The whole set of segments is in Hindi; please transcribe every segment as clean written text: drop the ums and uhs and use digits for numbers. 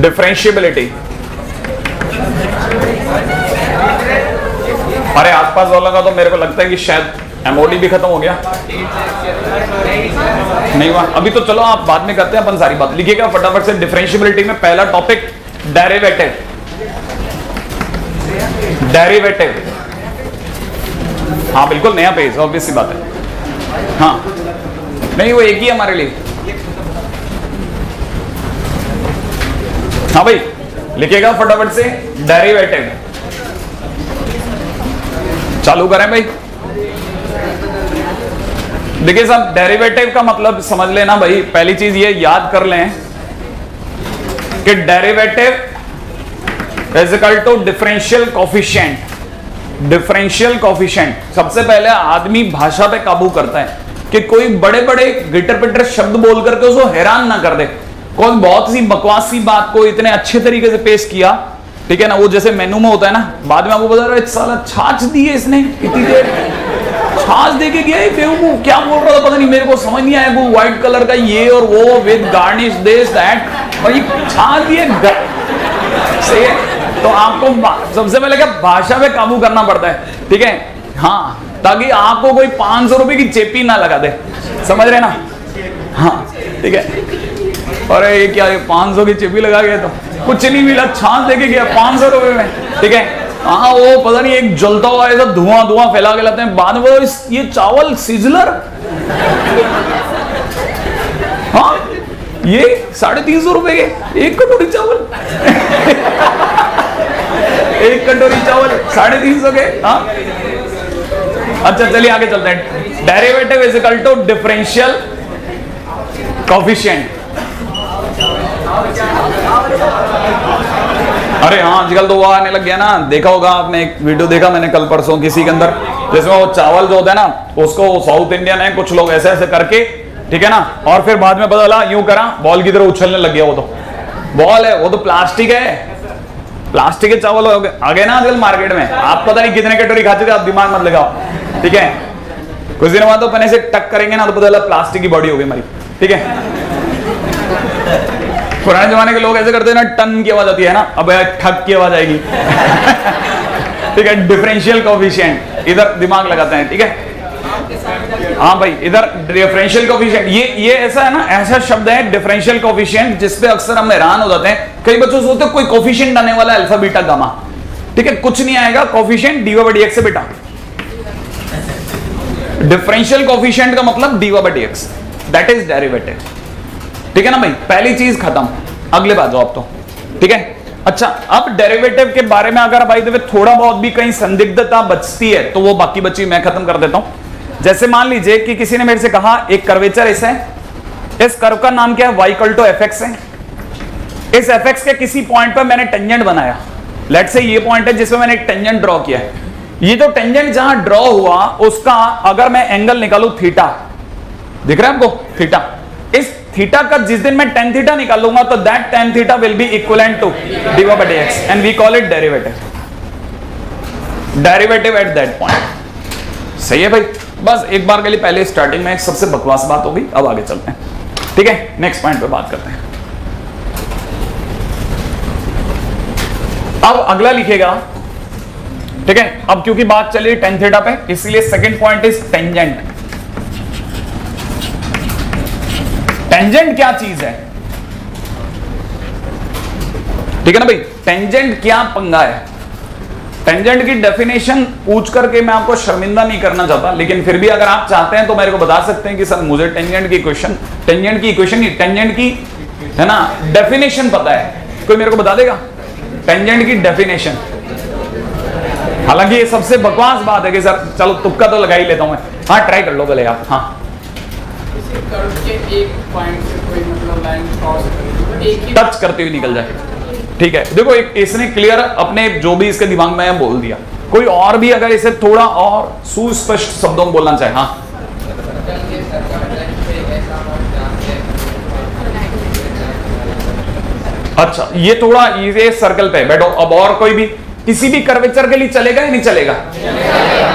डिफरेंशिएबिलिटी। अरे आसपास वालों का तो मेरे को लगता है कि शायद एमओडी भी खत्म हो गया, नहीं हुआ अभी तो। चलो आप बाद में करते हैं अपन सारी बात। लिखिएगा फटाफट से डिफरेंशिएबिलिटी में पहला टॉपिक डेरिवेटिव। डेरिवेटिव, हाँ बिल्कुल नया पेज, ऑब्वियस सी बात है। हाँ नहीं वो एक ही है हमारे लिए। हाँ भाई लिखिएगा फटाफट से डेरिवेटिव। चालू करें भाई। देखिए साहब डेरिवेटिव का मतलब समझ लेना भाई, पहली चीज ये याद कर लें कि derivative is equal to differential coefficient. Differential coefficient सबसे पहले आदमी भाषा पे काबू करता है कि कोई बड़े बड़े गिटर पिटर शब्द बोल करके उसको हैरान ना कर दे। कोई बहुत सी बकवास सी बात को इतने अच्छे तरीके से पेश किया, ठीक है ना, वो जैसे मेनू में होता है ना, बाद में आपको बता रहा है साला छाछ दी है इसने, इतनी देर छाछ दे के गया है बेवकूफ, क्या बोल रहा था पता नहीं, मेरे को समझ नहीं आया। वो व्हाइट कलर का ये और वो विद गार्निश दिस दैट, और ये छाछ दिए सही है। तो आपको सबसे पहले क्या भाषा पे काबू करना पड़ता है, ठीक है, हाँ, ताकि आपको कोई 500 रुपए की चेपी ना लगा दे, समझ रहे ना, हाँ ठीक है। और ये क्या 500 की चेपी लगा गया तो कुछ नहीं मिला, छाछ देके गया 500 रुपए में, ठीक है। हाँ वो पता नहीं एक जलता हुआ ऐसा धुआं धुआं फैला के लाते हैं, बाद में ये चावल सिजलर, हाँ ये 350 रुपए के एक कटोरी चावल एक कटोरी चावल 350 के, हाँ। अच्छा चलिए आगे चलते हैं। Derivative is equal to differential coefficient. अरे हाँ आजकल तो वो आने लग गया ना, देखा होगा आपने, एक वीडियो देखा मैंने कल परसों किसी के अंदर, जिसमें वो चावल जो होता है ना उसको साउथ इंडियन है कुछ लोग ऐसे ऐसे करके, ठीक है ना, और फिर बाद में पता चला यूं करा बॉल की तरह उछलने लग गया। वो तो बॉल है, वो तो प्लास्टिक है, प्लास्टिक के चावल आ गए ना आजकल मार्केट में। आप पता नहीं कितने कटोरी खाते थे, आप दिमाग मत लगाओ, ठीक है। कुछ दिन बाद तो अपने से टक करेंगे ना तो पता चला प्लास्टिक की बॉडी हो गई हमारी, ठीक है। पुराने जमाने के लोग ऐसे करते हैं ना, टन की आवाज आती है ना, अब ठक की आवाज आएगी ठीक है। डिफरेंशियल कोफिशिएंट इधर दिमाग लगाते हैं, ठीक है। हाँ भाई इधर डिफरेंशियल कोफिशिएंट, ये ऐसा है ना, ऐसा शब्द है डिफरेंशियल कोफिशिएंट जिसपे अक्सर हम हैरान हो जाते हैं। कई बच्चों सोचते हैं कोई कोफिशिएंट आने वाला अल्फा बीटा गामा, ठीक है, कुछ नहीं आएगा। Coefficient D over D x से बेटा, डिफरेंशियल कोफिशिएंट का मतलब D over D x, that is derivative, ठीक है ना भाई। पहली चीज खत्म, अगले बात आप तो, ठीक है। अच्छा अब डेरिवेटिव के बारे में अगर भाई थोड़ा बहुत भी कहीं संदिग्धता बचती है तो वो बाकी बची मैं खत्म कर देता हूं। जैसे मान लीजिए कि किसी ने मेरे से कहा एक कर्वेचर ऐसा है, इस कर्व का नाम क्या है, y इक्वल टू fx है। इस fx के किसी पॉइंट पर मैंने टेंजेंट बनाया, लेट्स से ये पॉइंट है जिसमें मैंने एक टेंजेंट ड्रॉ किया है। ये जो टेंजेंट जहां ड्रॉ हुआ उसका अगर मैं एंगल निकालू थीटा, दिख रहा है आपको थीटा, इस थीटा का जिस दिन मैं tan थीटा निकालूंगा तो that tan theta will be equivalent to dy by dx and we call it derivative, derivative at that point. सही है भाई, बस एक बार के लिए पहले स्टार्टिंग में सबसे बकवास बात होगी, अब आगे चलते हैं, ठीक है। नेक्स्ट पॉइंट पे बात करते हैं। अब अगला लिखेगा, ठीक है। अब क्योंकि बात चली tan थीटा पे, इसलिए second point is tangent. Tangent क्या चीज है, ठीक है ना भाई, टेंजेंट क्या पंगा है। टेंजेंट की डेफिनेशन पूछ करके मैं आपको शर्मिंदा नहीं करना चाहता, लेकिन फिर भी अगर आप चाहते हैं तो मेरे को बता सकते हैं कि सर मुझे टेंजेंट की इक्वेशन नहीं, टेंजेंट की है ना डेफिनेशन पता है, कोई मेरे को बता देगा टेंजेंट की डेफिनेशन। हालांकि ये सबसे बकवास बात है कि सर चलो तुक्का तो लगा ही लेता हूं मैं, हाँ ट्राई कर लो पहले आप, हाँ। एक पॉइंट से कोई मतलब लाइन क्रॉस करके टच करते हुए निकल जाए, ठीक है। देखो एक इसने क्लियर अपने जो भी इसके दिमाग में है बोल दिया, कोई और भी अगर इसे थोड़ा और सुस्पष्ट शब्दों में बोलना चाहे, हाँ। अच्छा ये थोड़ा ये सर्कल पे बैठो, अब और कोई भी किसी भी कर्वेचर के लिए चलेगा या नहीं चलेगा,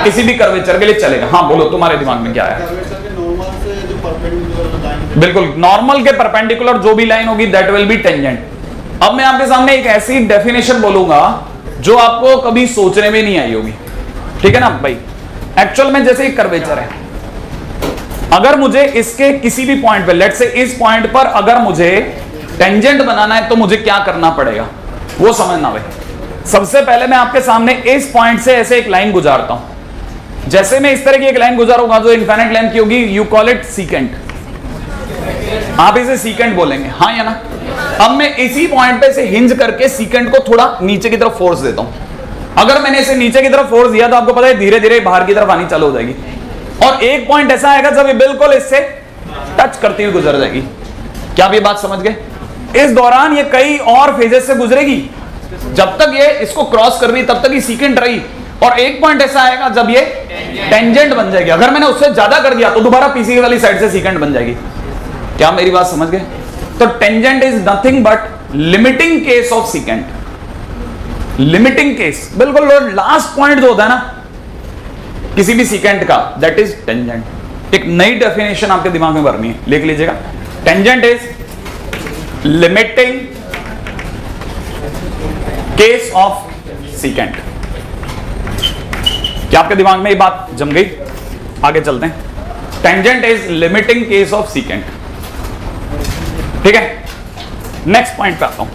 किसी भी कर्वेचर के लिए चलेगा, हाँ बोलो तुम्हारे दिमाग में क्या है। बिल्कुल नॉर्मल के परपेंडिकुलर जो भी लाइन होगी दैट विल बी टेंजेंट, अब मैं आपके सामने एक ऐसी डेफिनेशन बोलूंगा जो आपको कभी सोचने में नहीं आई होगी, ठीक है ना भाई। एक्चुअल में जैसे एक कर्वेचर है, अगर मुझे इसके किसी भी पॉइंट पे, लेट्स से इस पॉइंट पर अगर मुझे टेंजेंट बनाना है तो मुझे क्या करना पड़ेगा वो समझना भाई। सबसे पहले मैं आपके सामने इस पॉइंट से ऐसे एक लाइन गुजारता हूं। जैसे मैं इस तरह की एक लाइन गुजारूंगा जो इनफाइनाइट लेंथ की होगी, यू कॉल इट सीकेंट, आप इसे सीकेंट बोलेंगे, हाँ या ना। अब मैं इसी पॉइंट पे से हिंज करके सीकेंट को थोड़ा नीचे की तरफ फोर्स देता हूं। अगर मैंने इसे नीचे की तरफ फोर्स दिया तो आपको पता है धीरे धीरे बाहर की तरफ आनी चालू हो जाएगी, और एक पॉइंट ऐसा आएगा जब ये बिल्कुल इससे टच करती हुई गुजर जाएगी। क्या आप ये बात समझ गए? इस दौरान ये कई और फेजेस से गुजरेगी, जब तक ये इसको क्रॉस कर रही तब तक ये सीकेंट रही, और एक पॉइंट ऐसा आएगा जब ये टेंजेंट बन जाएगी। अगर मैंने उससे ज्यादा कर दिया तो दोबारा पीछे वाली साइड से सीकेंट बन जाएगी। क्या मेरी बात समझ गए? तो tangent is nothing but limiting case of secant. Limiting case, बिल्कुल लास्ट पॉइंट जो होता है ना किसी भी सीकेंट का, दैट इज टेंजेंट। एक नई डेफिनेशन आपके दिमाग में भरनी है, लिख लीजिएगा। Tangent is limiting case of secant. क्या आपके दिमाग में ये बात जम गई? आगे चलते हैं। Tangent is limiting case of secant, ठीक है। नेक्स्ट पॉइंट पे आता हूं।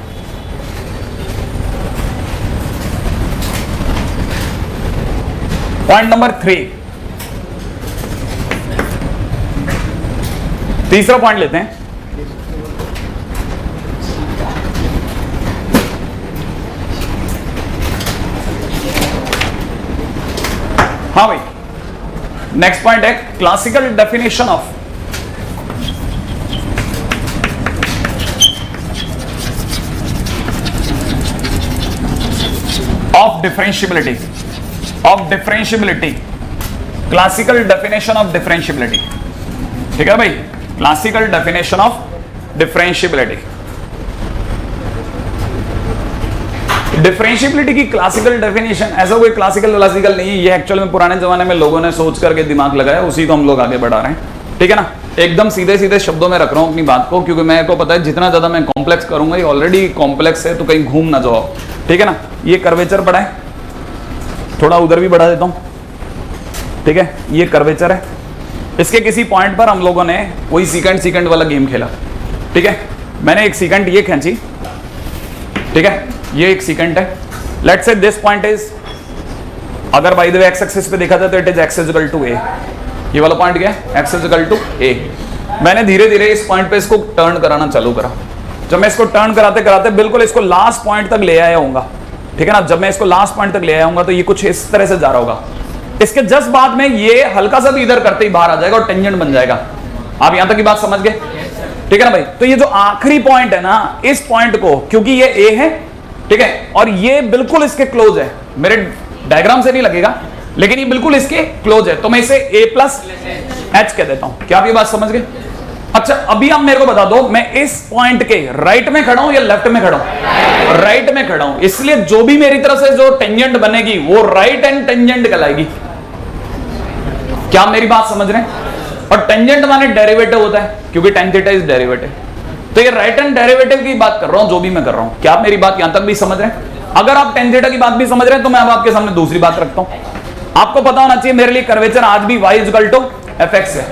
पॉइंट नंबर 3, तीसरा पॉइंट लेते हैं। हाँ भाई, नेक्स्ट पॉइंट है classical definition of differentiability, of differentiability, classical definition of differentiability, ठीक है भाई। Classical definition of differentiability. Differentiability की क्लासिकल डेफिनेशन, ऐसा कोई क्लासिकल नहीं है, ये एक्चुअल में पुराने जमाने में लोगों ने सोच करके दिमाग लगाया, उसी को हम लोग आगे बढ़ा रहे हैं, ठीक है ना। एकदम सीधे सीधे शब्दों में रख रहा हूं अपनी बात को, क्योंकि मेरे को पता है जितना ज्यादा मैं कॉम्प्लेक्स करूंगा, ये ऑलरेडी कॉम्प्लेक्स है, तो कहीं घूम ना जाओ, ठीक है ना। ये कर्वेचर पड़ा है, थोड़ा उधर भी बढ़ा देता हूं, ठीक है। ये कर्वेचर है, इसके किसी पॉइंट पर हम लोगों ने वही सीकेंट वाला गेम खेला, ठीक है। मैंने एक सीकेंट ये खींची, ठीक है, ये एक सीकेंट है। Let's say this point is, अगर by the way X axis पे देखा जाए तो it is X is equal to A. ये वाला पॉइंट क्या है? X is equal to A. मैंने धीरे धीरे इस पॉइंट पे इसको टर्न कराना चालू करा। जब मैं इसको टर्न कराते कराते बिल्कुल इसको लास्ट पॉइंट तक ले आया हूंगा, ठीक है ना। जब मैं इसको लास्ट पॉइंट तक ले आया हूंगा तो ये कुछ इस तरह से जा रहा होगा। इसके जस्ट बाद में ये हल्का सा भी इधर करते ही बाहर आ जाएगा और टेंजेंट बन जाएगा। आप यहां तक की बात समझ गए, ठीक है ना भाई। तो ये जो आखिरी पॉइंट है ना, इस पॉइंट को, क्योंकि ये ए है, ठीक है, और ये बिल्कुल इसके क्लोज है, मेरे डायग्राम से नहीं लगेगा लेकिन ये बिल्कुल इसके क्लोज है, तो मैं इसे a प्लस एच कह देता हूं। क्या आप ये बात समझ गए? अच्छा, अभी आप मेरे को बता दो, मैं इस पॉइंट के राइट में खड़ा हूं या लेफ्ट में खड़ा हूं? राइट में खड़ा हूं, इसलिए जो भी मेरी तरफ से जो टेंजेंट बनेगी वो राइट एंड टेंजेंट कहलाएगी। क्या आप मेरी बात समझ रहे हैं? और टेंजेंट माने डेरिवेटिव होता है, क्योंकि tan थीटा इज डेरिवेटिव। तो ये राइट एंड डेरिवेटिव की बात कर रहा हूं, जो भी मैं कर रहा हूं। क्या आप मेरी बात यहां तक भी समझ रहे हैं? अगर आप tan थीटा की बात भी समझ रहे हैं तो मैं अब आपके सामने दूसरी बात रखता हूं। आपको पता होना चाहिए मेरे लिए कर्वेचर आज भी y इक्वल टू fx है।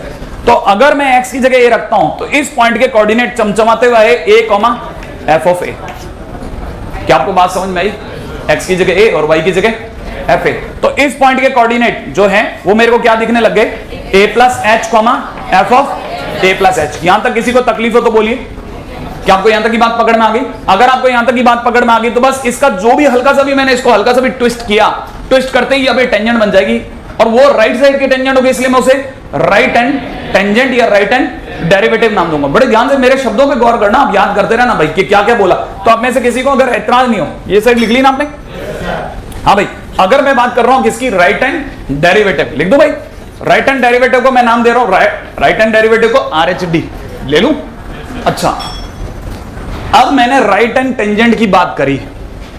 तो अगर मैं x की जगह a रखता हूं तो इस पॉइंट के कोऑर्डिनेट चमचमाते हुए a, f ऑफ a। क्या आपको बात समझ में आई? x की जगह a और y की जगह f a। तो इस पॉइंट के कोऑर्डिनेट जो हैं वो मेरे को क्या दिखने लग गए? a plus H f of a plus H. यहां तक किसी को तकलीफ हो तो बोलिए। क्या आपको यहां तक की बात पकड़ में आ गई? अगर आपको यहां तक की बात पकड़ में आ गई तो बस इसका जो भी हल्का सा भी मैंने इसको हल्का सा भी ट्विस्ट किया, ट्विस्ट करते ही अब ये टेंजेंट बन जाएगी, और वो राइट साइड की टेंजेंट होगी, इसलिए मैं उसे राइट एंड टेंजेंट या राइट एंड डेरिवेटिव नाम दूंगा। बड़े ध्यान से मेरे शब्दों पे गौर करना, आप याद करते रहना भाई कि क्या क्या बोला। तो आप में से किसी को अगर एतराज नहीं हो, ये साइड लिख ली ना आपने? हाँ भाई, अगर मैं बात कर रहा हूं किसकी? राइट एंड डेरिवेटिव, लिख दो भाई। राइट एंड डेरिवेटिव को मैं नाम दे रहा हूं, राइट एंड डेरिवेटिव को RHD ले लूं। अच्छा, अब मैंने राइट एंड टेंजेंट की बात करी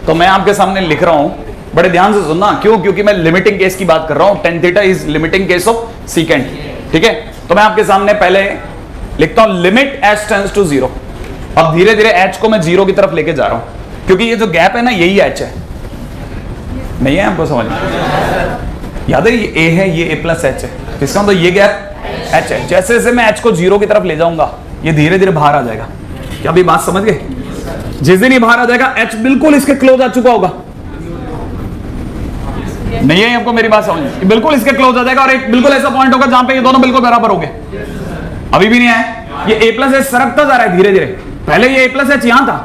तो मैं आपके सामने लिख रहा हूं, बड़े ध्यान से सुनना। क्यों? क्योंकि मैं लिमिटिंग केस की बात कर रहा हूं। tan theta is limiting case of secant, ठीक है। तो मैं आपके सामने पहले लिखता हूं लिमिट s टेंड्स टू 0, अब धीरे धीरे एच को मैं जीरो की तरफ लेके जा रहा हूं, क्योंकि ये जो गैप है ना यही एच है, नहीं है आपको समझ में? याद है ये ए है, ये ए प्लस एच है, इसका मतलब ये गैप एच है। जैसे जैसे मैं एच को जीरो की तरफ ले जाऊंगा ये धीरे धीरे बाहर आ जाएगा। क्या अभी बात समझ गए? जिस दिन ये बाहर आ जाएगा एच बिल्कुल इसके क्लोज आ चुका होगा, नहीं है आपको मेरी बात समझ में? बिल्कुल इसके क्लोज आ जाएगा और एक बिल्कुल ऐसा पॉइंट होगा जहां पे ये दोनों बिल्कुल बराबर हो गए। अभी भी नहीं आया, ये ए प्लस एच सरकता जा रहा है धीरे धीरे। पहले ये ए प्लस एच यहां था,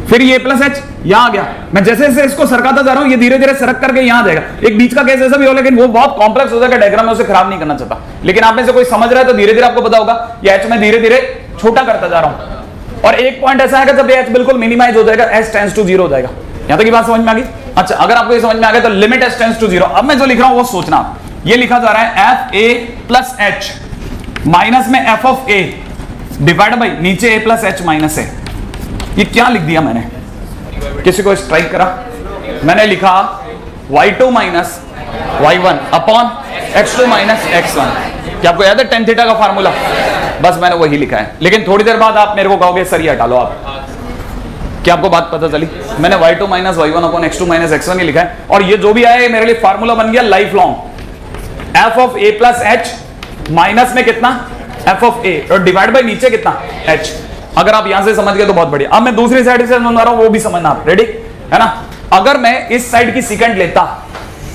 फिर ये प्लस एच यहां आ गया। मैं जैसे जैसे इसको सरकाता जा रहा हूं ये धीरे धीरे सरक करके यहां आ जाएगा। एक बीच का केस ऐसा भी हो, लेकिन वो बहुत कॉम्प्लेक्स हो जाएगा डायग्राम में, उसे खराब नहीं करना चाहता। लेकिन आप में से कोई समझ रहा है तो धीरे धीरे आपको पता होगा ये एच मैं धीरे धीरे छोटा करता जा रहा हूं और एक पॉइंट ऐसा आएगा जब ये एच बिल्कुल मिनिमाइज हो जाएगा, एच टेंड्स टू जीरो हो जाएगा। यहां तक की बात समझ में आ गई? अच्छा, अगर आपको ये समझ में आ गया तो limit h tends to zero. अब मैं जो लिख रहा हूं वो सोचना, ये लिखा जा रहा है F A plus H minus में F of A divide by नीचे A plus H minus A. ये क्या लिख दिया मैंने? किसी को स्ट्राइक करा? मैंने लिखा y2 minus y1 upon x2 minus x1। क्या आपको याद है टेन थीटा का फार्मूला? बस मैंने वही लिखा है। लेकिन थोड़ी देर बाद आप मेरे को कहोगे सर ये हटा लो आप। क्या आपको बात पता चली? मैंने y2 minus y1 upon x2 minus x1 ही लिखा है और ये जो भी आया मेरे लिए फार्मूला बन गया life long. f of a plus h minus में कितना f ऑफ a और डिवाइड बाई नीचे कितना h। अगर आप यहां से समझ गए तो बहुत बढ़िया। अब मैं दूसरी साइड से समझा रहा हूं, वो भी समझना आप। रेडी है ना? अगर मैं इस साइड की सेकंड लेता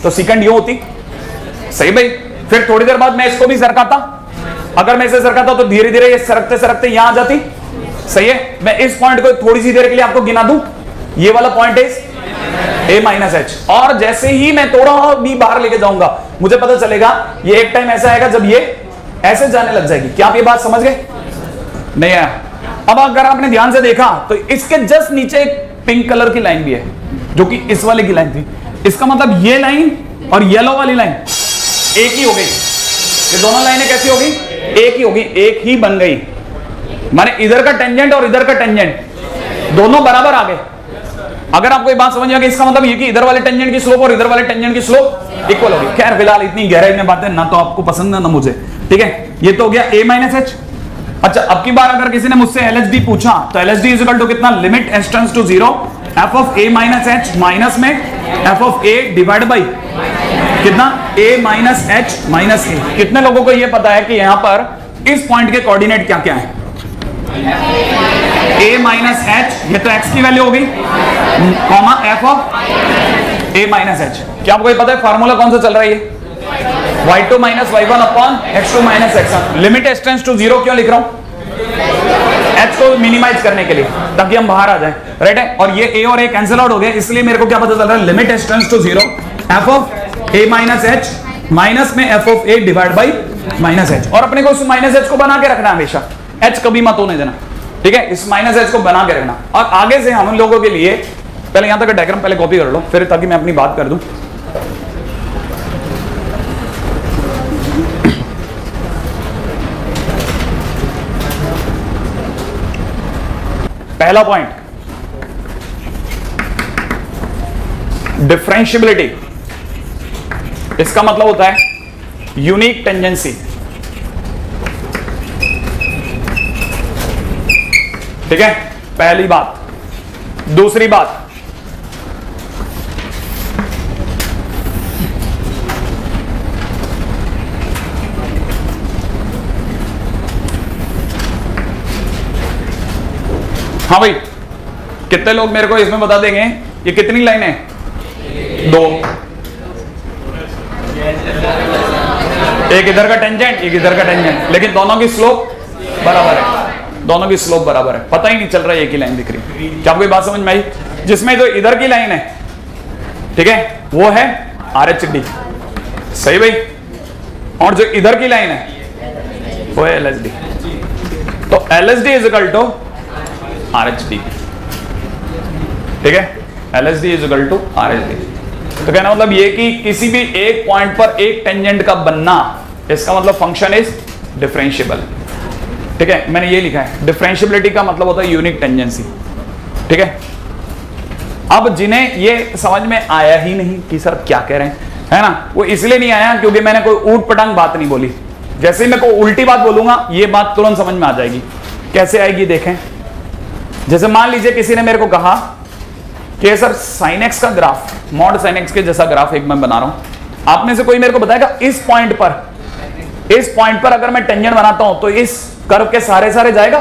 तो सेकंड ये होती, सही भाई। फिर थोड़ी देर बाद मैं इसको भी सरकाता, अगर मैं इसे सरकाता तो धीरे धीरे ये सरकते सरकते यहां आ जाती, सही है। मैं इस पॉइंट को थोड़ी सी देर के लिए आपको गिना दूं, ये वाला point is a minus H. और जैसे ही मैं थोड़ा भी बाहर लेके जाऊंगा मुझे पता चलेगा ये एक टाइम ऐसा आएगा जब ये ऐसे जाने लग जाएगी। क्या आप ये बात समझ गए? नहीं आया? अब अगर आपने ध्यान से देखा तो इसके जस्ट नीचे एक पिंक कलर की लाइन भी है जो कि इस वाले की लाइन थी। इसका मतलब ये लाइन और येलो वाली लाइन एक ही हो गई। ये दोनों लाइनें कैसी हो गई? एक ही हो गई, एक ही बन गई। माने इधर का टेंजेंट और इधर का टेंजेंट दोनों बराबर आ गए। अगर आपको ये बात समझ आ गई इसका मतलब ये कि इधर वाले टेंजेंट की स्लोप और इधर वाले टेंजेंट की स्लोप इक्वल होगी। खैर फिलहाल इतनी गहराई में बातें ना तो आपको पसंद है ना मुझे, ठीक है। ये तो हो गया a माइनस एच। अच्छा, अब की बार अगर किसी ने मुझसे LHD पूछा तो LHD इज इक्वल टू कितना? Limit h tends to zero f of a minus h minus में f of a divide by कितना? a minus h minus a। कितने लोगों को यह पता है कि यहां पर इस पॉइंट के कोऑर्डिनेट क्या क्या है? a माइनस h, ये तो x की वैल्यू होगी, comma f of a minus h। क्या आपको ये पता है फार्मूला कौन सा चल रहा है? ये y2 minus y1 upon x2 minus x1। Limit h tends to zero क्यों लिख रहा हूं? h को मिनिमाइज करने के लिए, ताकि हम बाहर आ जाए, राइट है। और ये a और a कैंसिल आउट हो गए, इसलिए मेरे को क्या पता चल रहा है? Limit h tends to zero f of a minus h minus में f of a divide by minus h। और अपने को इस माइनस h को बना के रखना हमेशा, h कभी मत होने देना, ठीक है। इस माइनस h को बना के रखना। और आगे से हम लोगों के लिए पहले यहां तक डायग्राम पहले कॉपी कर लो, फिर ताकि मैं अपनी बात कर दूं। पहला पॉइंट, डिफरेंशियबिलिटी। इसका मतलब होता है यूनिक टेंजेंसी, ठीक है, पहली बात। दूसरी बात, हाँ भाई, कितने लोग मेरे को इसमें बता देंगे ये कितनी लाइन है? दो। एक इधर का टेंजेंट, एक इधर का टेंजेंट, लेकिन दोनों की स्लोप बराबर है। दोनों की स्लोप बराबर है, पता ही नहीं चल रहा है एक ही लाइन दिख रही। क्या आपको ये बात समझ में आई? जिसमें जो इधर की लाइन है, ठीक है, वो है RHD, सही भाई। और जो इधर की लाइन है वो है LHD। तो LHD is equal to RHD, ठीक है। LHD is equal to RHD। तो कहना मतलब ये कि किसी भी एक पॉइंट पर एक टेंजेंट का बनना, इसका मतलब फंक्शन इज डिफरेंशिएबल, ठीक है। मैंने ये लिखा है, डिफरेंशिएबिलिटी का मतलब होता है यूनिक टेंजेंसी, ठीक है। अब जिन्हें ये समझ में आया ही नहीं कि सर क्या कह रहे हैं, है ना, वो इसलिए नहीं आया क्योंकि मैंने कोई ऊट पटांग बात नहीं बोली। जैसे ही मैं कोई उल्टी बात बोलूंगा ये बात तुरंत समझ में आ जाएगी। कैसे आएगी देखें। जैसे मान लीजिए किसी ने मेरे को कहा कि सर sin x का ग्राफ, मॉड sin x के जैसा ग्राफ एक मैं बना रहा हूं, आप में से कोई मेरे को बताएगा इस पॉइंट पर अगर मैं टेंजेंट बनाता हूं तो इस कर्व के सारे जाएगा,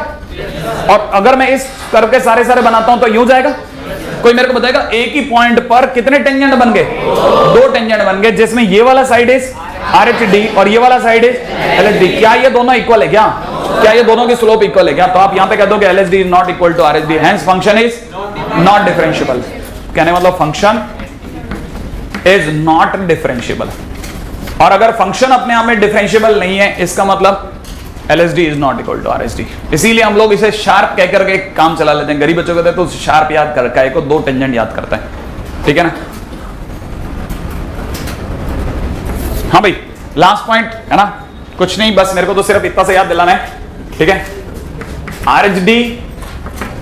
और अगर मैं इस कर्व के सारे बनाता हूं तो यूं जाएगा। कोई मेरे को बताएगा एक ही पॉइंट पर कितने टेंजेंट बन गए, 2 टेंजेंट बन गए, जिसमें ये वाला साइड इज RHD और ये वाला साइड इज LHD। क्या ये दोनों इक्वल है? क्या ये दोनों की स्लोप इक्वल है क्या? तो आप यहां पे कह दो कि LHD is not equal to RHD, hence function is not differentiable. कहने मतलब फंक्शन इज नॉट डिफरेंशिएबल। और अगर फंक्शन अपने आप में डिफरेंशिएबल नहीं है, इसका मतलब LHD is not equal to RHD। इसीलिए हम लोग इसे शार्प कह करके काम चला लेते हैं। गरीब बच्चों कहते हैं तो शार्प याद कर को 2 टेंजेंट याद करता है, ठीक है ना। हाँ भाई, लास्ट पॉइंट है ना, कुछ नहीं, बस मेरे को तो सिर्फ इतना से याद दिलाना है, ठीक है।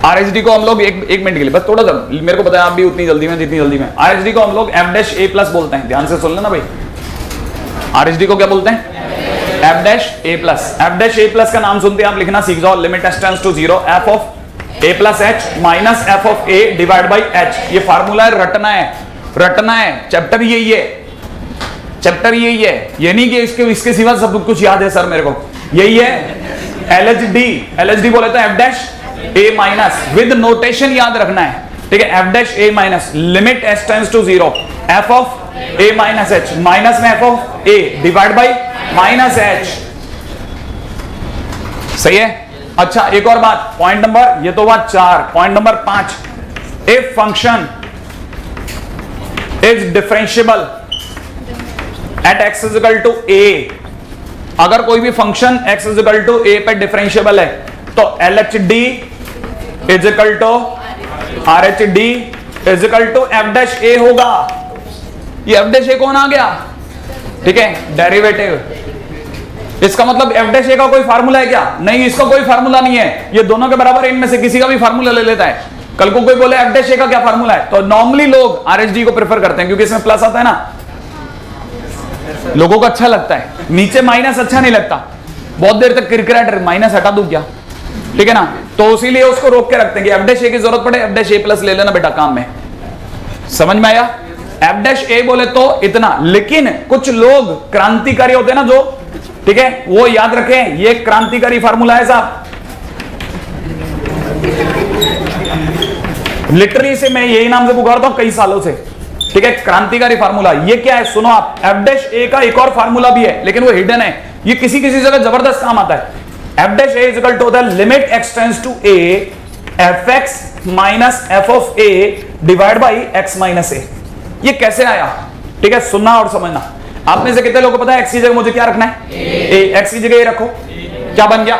RHD को हम लोग एक मिनट के लिए बस थोड़ा सा मेरे को बताया, आप भी उतनी जल्दी में जितनी जल्दी में। RHD को हम लोग f'(a+) बोलते हैं, ध्यान से सुन लेना भाई। RHD को क्या बोलते हैं? f'(a+) का नाम सुनते हैं आप लिखना सीख जाओ। Limit s tends to 0 f of a plus h minus f of a divide by h। ये फार्मूला है, रटना है। चैप्टर यही है, ये नहीं कि इसके सिवा सब कुछ याद है सर मेरे को। यही है LHD बोले तो f'(a) विद नोटेशन याद रखना है, ठीक है। f'(a) limit s tends to 0 f of a minus h, minus में f of a divide by minus h। सही है। अच्छा एक और बात, पॉइंट नंबर, ये तो बात 4, point number 5, if function is differentiable at x is equal to a, अगर कोई भी function x is equal to a पे डिफरेंशिएबल है तो LHD is equal to RHD is equal to f'(a) होगा। ये f'(a) कौन आ गया? ठीक है, डेरिवेटिव। इसका मतलब f'(a) का कोई फार्मूला है क्या? नहीं, इसका कोई फार्मूला नहीं है। ये दोनों के बराबर इनमें से किसी का भी फार्मूला ले लेता है। कल को कोई बोले f'(a) का क्या फार्मूला है, तो नॉर्मली लोग RHD को प्रेफर करते हैं क्योंकि इसमें प्लस आता है ना, लोगों को अच्छा लगता है। नीचे माइनस अच्छा नहीं लगता, बहुत देर तक क्रिकेट माइनस हटा दूं क्या, ठीक है ना। तो इसीलिए उसको रोक के रखते हैं कि f'(a) की जरूरत पड़े f'(a+) ले लेना बेटा काम में। समझ में आया? f'(a) बोले तो इतना, लेकिन कुछ लोग क्रांतिकारी होते हैं ना जो, ठीक है, वो याद रखें ये क्रांतिकारी फार्मूला है साहब। लिटरली से मैं यही नाम से पुकारता हूं कई सालों से, ठीक है, क्रांतिकारी फार्मूला। ये क्या है सुनो आप, f'(a) का एक और फार्मूला भी है लेकिन वो हिडन है, ये किसी जगह जबरदस्त काम आता है। f'(a) is equal to the limit x tends to a fx minus f of a divide by x minus a। ये कैसे आया, ठीक है, सुनना और समझना। आप में से कितने लोगों को पता है x की जगह मुझे क्या रखना है? a। x की जगह ये रखो, क्या बन गया?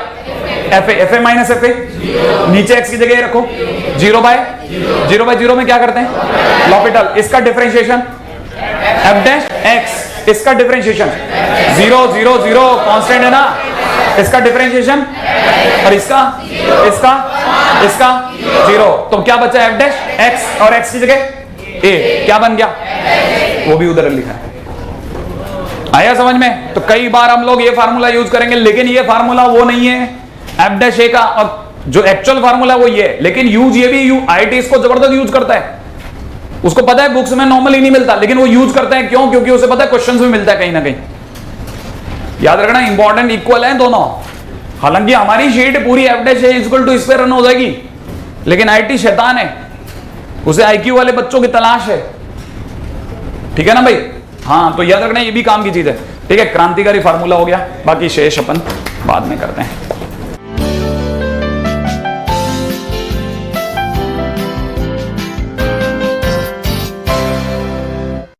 fa minus fa। नीचे x की जगह ये रखो, 0 बाय 0 में क्या करते हैं? लॉपिटल। इसका डिफरेंशिएशन f'(x), इसका डिफरेंशिएशन 0 0 0 कांस्टेंट है ना, इसका डिफरेंशिएशन, और इसका 0। तो क्या बचा? f'(x) और x की जगह a, क्या बन गया? वो भी उधर लिखा है। आया समझ में? तो कई बार हम लोग ये फार्मूला यूज करेंगे, लेकिन ये फार्मूला वो नहीं है f'(a) का, और जो एक्चुअल फार्मूला वो ये है, लेकिन यूज ये भी IIT इसको जबरदस्त यूज करता है। उसको पता है बुक्स में नॉर्मली नहीं मिलता, लेकिन वो यूज करता है। क्यों? क्योंकि उसे पता है क्वेश्चंस में मिलता है कहीं ना कहीं। याद रखना, इंपॉर्टेंट इक्वल है दोनों। हालांकि हमारी शीट पूरी f'(a) इक्वल टू इस पे रन हो जाएगी, लेकिन IIT शैतान है, उसे IQ वाले बच्चों की तलाश है, ठीक है ना भाई। हाँ, तो याद रखना ये भी काम की चीज है, ठीक है। क्रांतिकारी फार्मूला हो गया, बाकी शेष अपन बाद में करते हैं।